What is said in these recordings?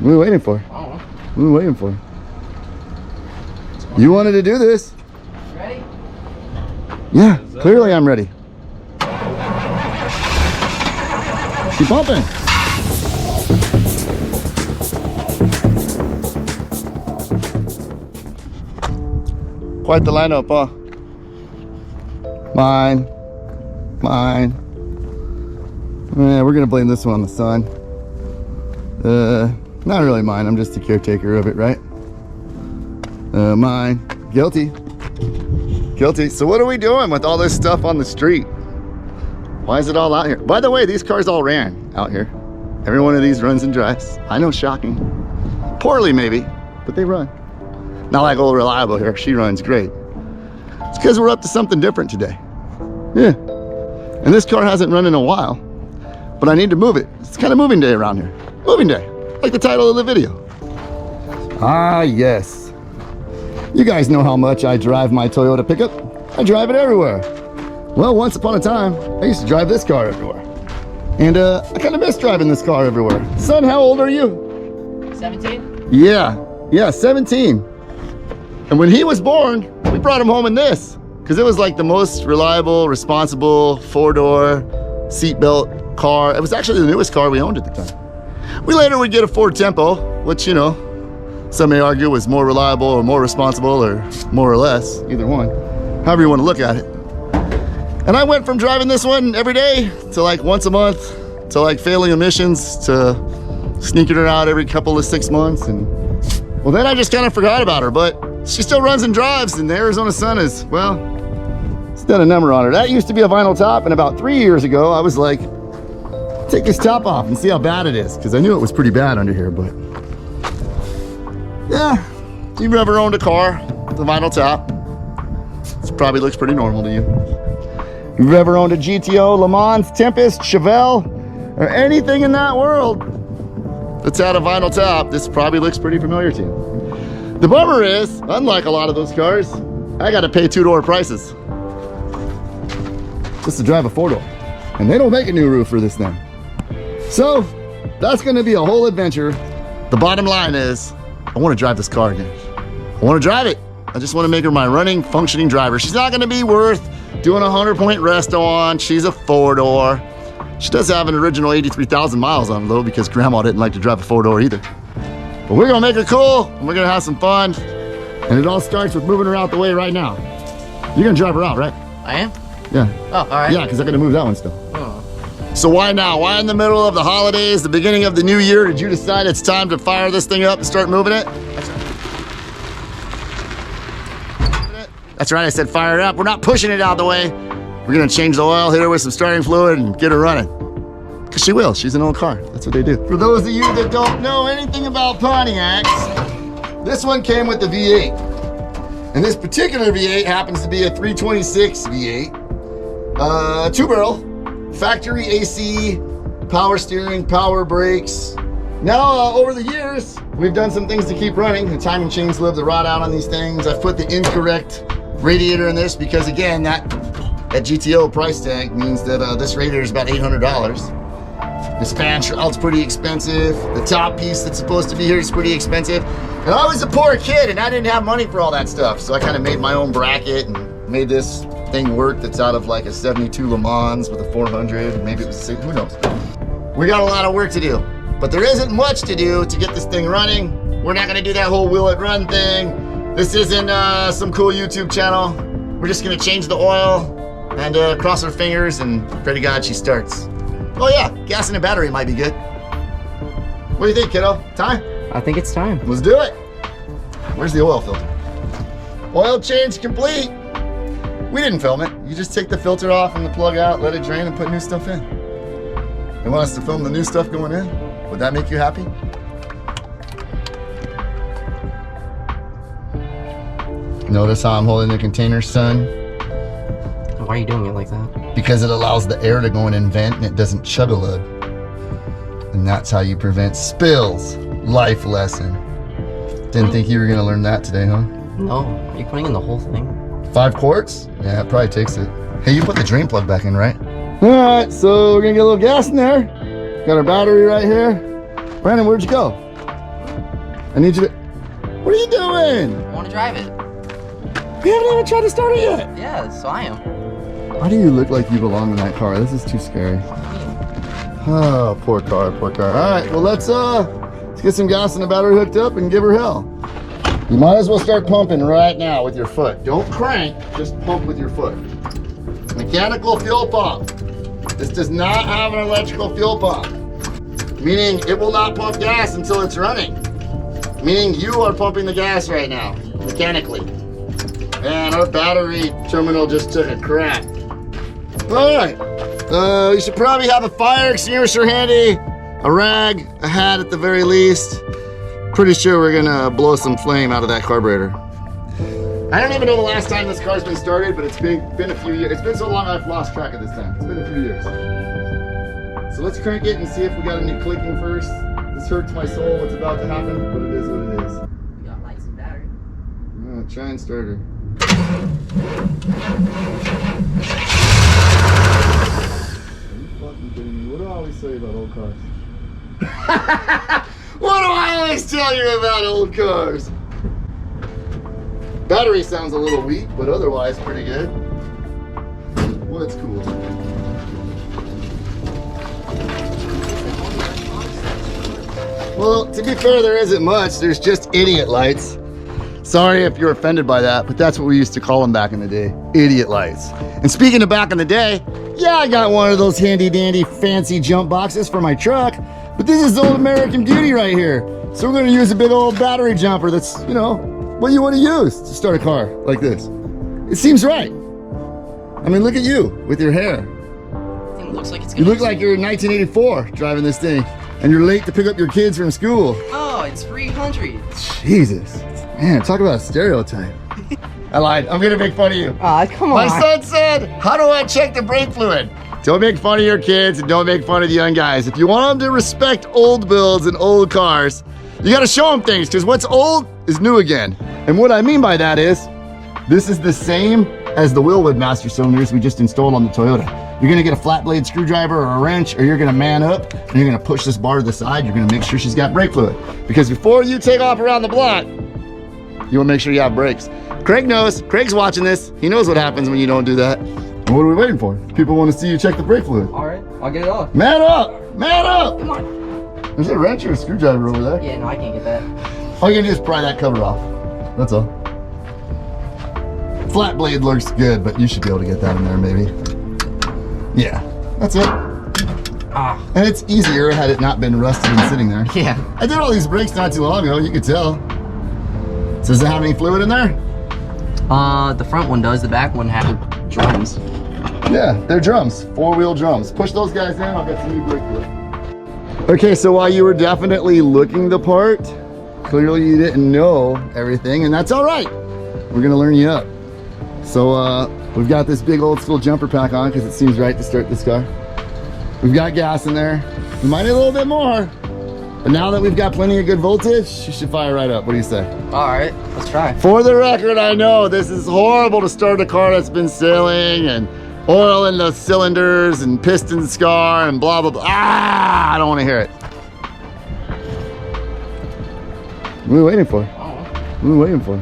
What are we waiting for? I don't know. What are we waiting for? You wanted to do this. Ready? Yeah, clearly I'm ready. Keep bumping. Quite the lineup, huh? Mine. Mine. Yeah, we're gonna blame this one on the sun. Not really mine, I'm just the caretaker of it, right? Mine. Guilty. Guilty. So what are we doing with all this stuff on the street? Why is it all out here? By the way, these cars all ran out here. Every one of these runs and drives. I know, shocking. Poorly maybe, but they run. Not like old Reliable here, she runs great. It's because we're up to something different today. Yeah. And this car hasn't run in a while, but I need to move it. It's kind of moving day around here. Moving day, like the title of the video. Ah, yes. You guys know how much I drive my Toyota pickup. I drive it everywhere. Well, once upon a time, I used to drive this car everywhere. And I kind of miss driving this car everywhere. Son, how old are you? 17? Yeah, 17. And when he was born, we brought him home in this, because it was like the most reliable, responsible, four-door, seatbelt car. It was actually the newest car we owned at the time. We later would get a Ford Tempo, which, you know, some may argue was more reliable or more responsible or more or less, either one, however you want to look at it. And I went from driving this one every day to like once a month to like failing emissions to sneaking her out every couple of 6 months. And well, then I just kind of forgot about her, but she still runs and drives, and the Arizona sun is, well, it's got a number on her. That used to be a vinyl top, and about 3 years ago, I was like, take this top off and see how bad it is, because I knew it was pretty bad under here, but yeah, if you've ever owned a car with a vinyl top, it probably looks pretty normal to you. If you've ever owned a GTO, Le Mans, Tempest, Chevelle, or anything in that world that's had a vinyl top, this probably looks pretty familiar to you. The bummer is, unlike a lot of those cars, I gotta pay two-door prices just to drive a four-door. And they don't make a new roof for this thing. So, that's gonna be a whole adventure. The bottom line is, I wanna drive this car again. I wanna drive it. I just wanna make her my running, functioning driver. She's not gonna be worth doing a 100-point resto on. She's a four-door. She does have an original 83,000 miles on it though, because grandma didn't like to drive a four-door either. But we're gonna make her cool, and we're gonna have some fun. And it all starts with moving her out the way right now. You're gonna drive her out, right? I am? Yeah. Oh, all right. Yeah, because I'm gonna move that one still. Oh. So why now? Why in the middle of the holidays, the beginning of the new year, did you decide it's time to fire this thing up and start moving it? That's right, I said fire it up. We're not pushing it out of the way. We're gonna change the oil, hit her with some starting fluid, and get her running. Because she will, she's an old car. That's what they do. For those of you that don't know anything about Pontiacs, this one came with the V8. And this particular V8 happens to be a 326 V8. Two-barrel, factory AC, power steering, power brakes. Now, over the years, we've done some things to keep running. The timing chains live the rod out on these things. I've put the incorrect radiator in this because, again, that GTO price tag means that this radiator is about $800. This fan shroud's pretty expensive. The top piece that's supposed to be here is pretty expensive. And I was a poor kid and I didn't have money for all that stuff. So I kind of made my own bracket and made this thing work that's out of like a 72 Le Mans with a 400. Maybe it was 6, who knows. We got a lot of work to do, but there isn't much to do to get this thing running. We're not gonna do that whole will it run thing. This isn't some cool YouTube channel. We're just gonna change the oil and cross our fingers and pray to God she starts. Oh yeah, gas in a battery might be good. What do you think, kiddo? Time? I think it's time. Let's do it. Where's the oil filter? Oil change complete. We didn't film it. You just take the filter off and the plug out, let it drain, and put new stuff in. You want us to film the new stuff going in? Would that make you happy? Notice how I'm holding the container, son? Why are you doing it like that? Because it allows the air to go in and vent and it doesn't chug-a-lug. And that's how you prevent spills. Life lesson. Didn't think you were gonna learn that today, huh? No, are you putting in the whole thing? 5 quarts? Yeah, it probably takes it. Hey, you put the drain plug back in, right? All right, so we're gonna get a little gas in there. Got our battery right here. Brandon, where'd you go? I need you to... What are you doing? I want to drive it. We haven't even tried to start it yet. Yeah, so I am. Why do you look like you belong in that car? This is too scary. Oh, poor car, poor car. All right, well, let's get some gas and the battery hooked up and give her hell. You might as well start pumping right now with your foot. Don't crank, just pump with your foot. Mechanical fuel pump. This does not have an electrical fuel pump, meaning it will not pump gas until it's running, meaning you are pumping the gas right now, mechanically. And our battery terminal just took a crap. All right, you should probably have a fire extinguisher handy, a rag, a hat at the very least. Pretty sure we're gonna blow some flame out of that carburetor. I don't even know the last time this car's been started, but it's been a few years. It's been so long I've lost track of this time. It's been a few years. So let's crank it and see if we got any clicking first. This hurts my soul, what's about to happen, but it is what it is. You got lights and battery. Try and start her. Are you fucking kidding me? What do I always say about old cars? What do I always tell you about old cars? Battery sounds a little weak, but otherwise pretty good. What's cool? Well, to be fair, there isn't much. There's just idiot lights. Sorry if you're offended by that, but that's what we used to call them back in the day. Idiot lights. And speaking of back in the day, yeah, I got one of those handy dandy fancy jump boxes for my truck, but this is old American Beauty right here. So we're gonna use a big old battery jumper that's, you know, what you want to use to start a car like this. It seems right. I mean, look at you with your hair. I think it looks like it's You gonna look like you're in 1984 driving this thing, and you're late to pick up your kids from school. Oh, it's 300. Jesus. Man, talk about a stereotype. I lied. I'm gonna make fun of you. Ah, come on. My son said, how do I check the brake fluid? Don't make fun of your kids and don't make fun of the young guys. If you want them to respect old builds and old cars, you gotta show them things, because what's old is new again. And what I mean by that is, this is the same as the Willwood master cylinders we just installed on the Toyota. You're gonna get a flat blade screwdriver or a wrench, or you're gonna man up and you're gonna push this bar to the side. You're gonna make sure she's got brake fluid. Because before you take off around the block, you wanna make sure you have brakes. Craig knows, Craig's watching this. He knows what happens when you don't do that. What are we waiting for? People wanna see you check the brake fluid. All right, I'll get it off. Man up, man up. Come on. There's a wrench or a screwdriver over there. Yeah, no, I can't get that. All you gotta do is pry that cover off. That's all. Flat blade looks good, but you should be able to get that in there maybe. Yeah, that's it. Ah. And it's easier had it not been rusted and sitting there. Yeah. I did all these brakes not too long ago, you could tell. So does it have any fluid in there? The front one does. The back one has drums. Yeah, they're drums, 4-wheel drums. Push those guys in, I'll get some new brake fluid. Okay, so while you were definitely looking the part, clearly you didn't know everything, and that's all right. We're gonna learn you up. So we've got this big old school jumper pack on because it seems right to start this car. We've got gas in there. We might need a little bit more, but now that we've got plenty of good voltage, you should fire right up. What do you say? All right, let's try. For the record, I know this is horrible to start a car that's been sailing and oil in the cylinders and piston scar and blah, blah, blah. Ah, I don't want to hear it. What are we waiting for? What are we waiting for?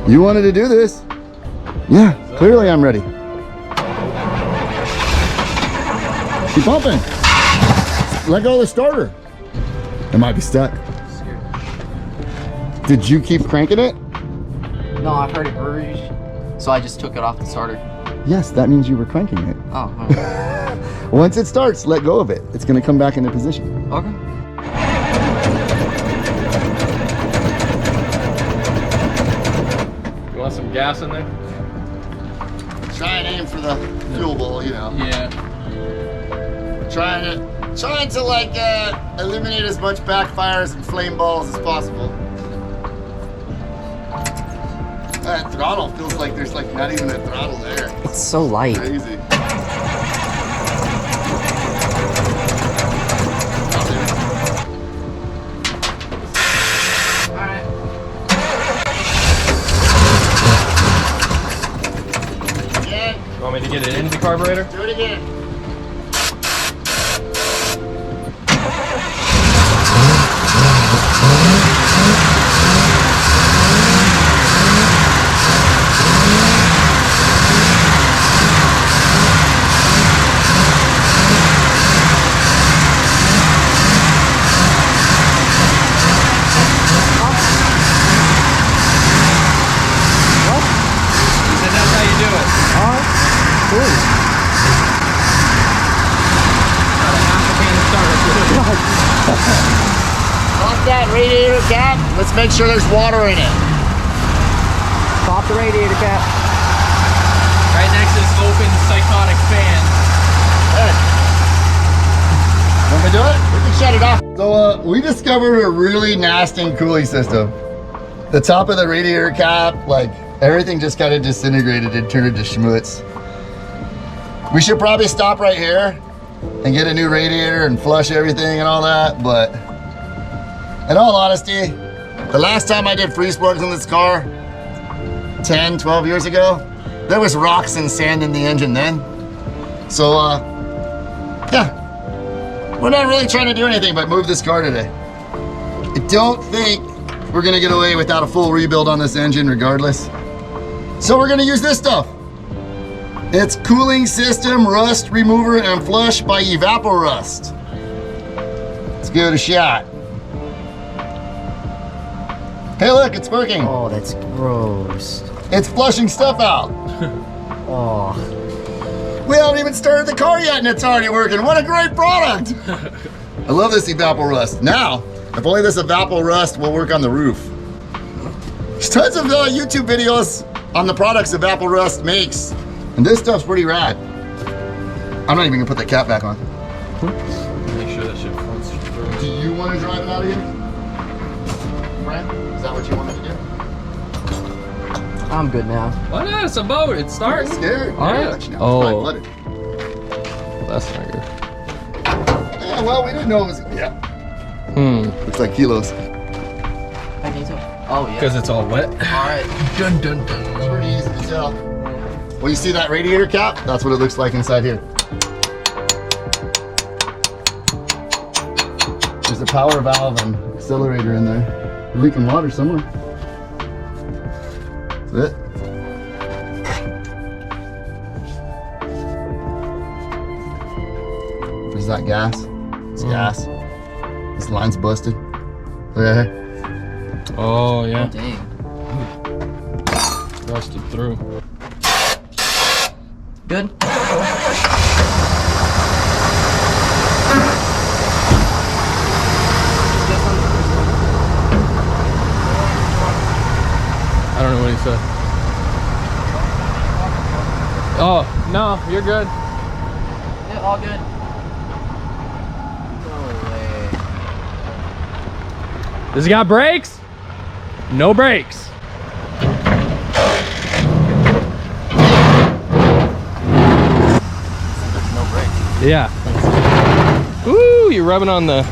You wanted to do this. Yeah, clearly I'm ready. Keep pumping. Let go of the starter. It might be stuck. Did you keep cranking it? No, I heard it urge, so I just took it off the starter. Yes, that means you were cranking it. Oh, okay. Once it starts, let go of it. It's gonna come back into position. Okay. You want some gas in there? Try and aim for the fuel bowl, you know. Yeah. Trying to like eliminate as much backfires and flame balls as possible. That throttle feels like there's like not even a throttle there. It's so light. Crazy. You want me to get it into the carburetor? Do it again. that radiator cap. Let's make sure there's water in it. Pop the radiator cap. Right next to this open psychotic fan. Good. Want me to do it? We can shut it off. So we discovered a really nasty cooling system. The top of the radiator cap, like everything just kind of disintegrated and turned into schmutz. We should probably stop right here and get a new radiator and flush everything and all that, but in all honesty, the last time I did freeze plugs in this car, 10, 12 years ago, there was rocks and sand in the engine then. So, yeah, we're not really trying to do anything but move this car today. I don't think we're gonna get away without a full rebuild on this engine regardless. So we're gonna use this stuff. It's Cooling System Rust Remover and Flush by Evaporust. Let's give it a shot. Hey look, it's working. Oh, that's gross. It's flushing stuff out. Oh. We haven't even started the car yet and it's already working. What a great product. I love this Evaporust. Now, if only this Evaporust will work on the roof. There's tons of YouTube videos on the products Evaporust makes. And this stuff's pretty rad. I'm not even gonna put the cap back on. Make sure that shit floats through. Do you want to drive it out of here? Brent, is that what you wanted to do? I'm good now. Why not? It's a boat. It's I'm starting. scared. All right. Much now. Oh. Flooded. That's not good. Yeah, well, we didn't know it was. Yeah. Looks like kilos. I need to. Oh, yeah. Because it's all wet. Alright. Dun dun It's dun. pretty easy to tell. Well, you see that radiator cap? That's what it looks like inside here. There's a power valve and accelerator in there. We're leaking water somewhere. That's it. Is that gas? It's gas. This line's busted. Look at here. Oh yeah. Oh, dang. Rusted through. Good? I don't know what he said. Oh, no, you're good. Yeah, all good. No way. Does it got brakes? No brakes. No break. Yeah. Ooh, you're rubbing on the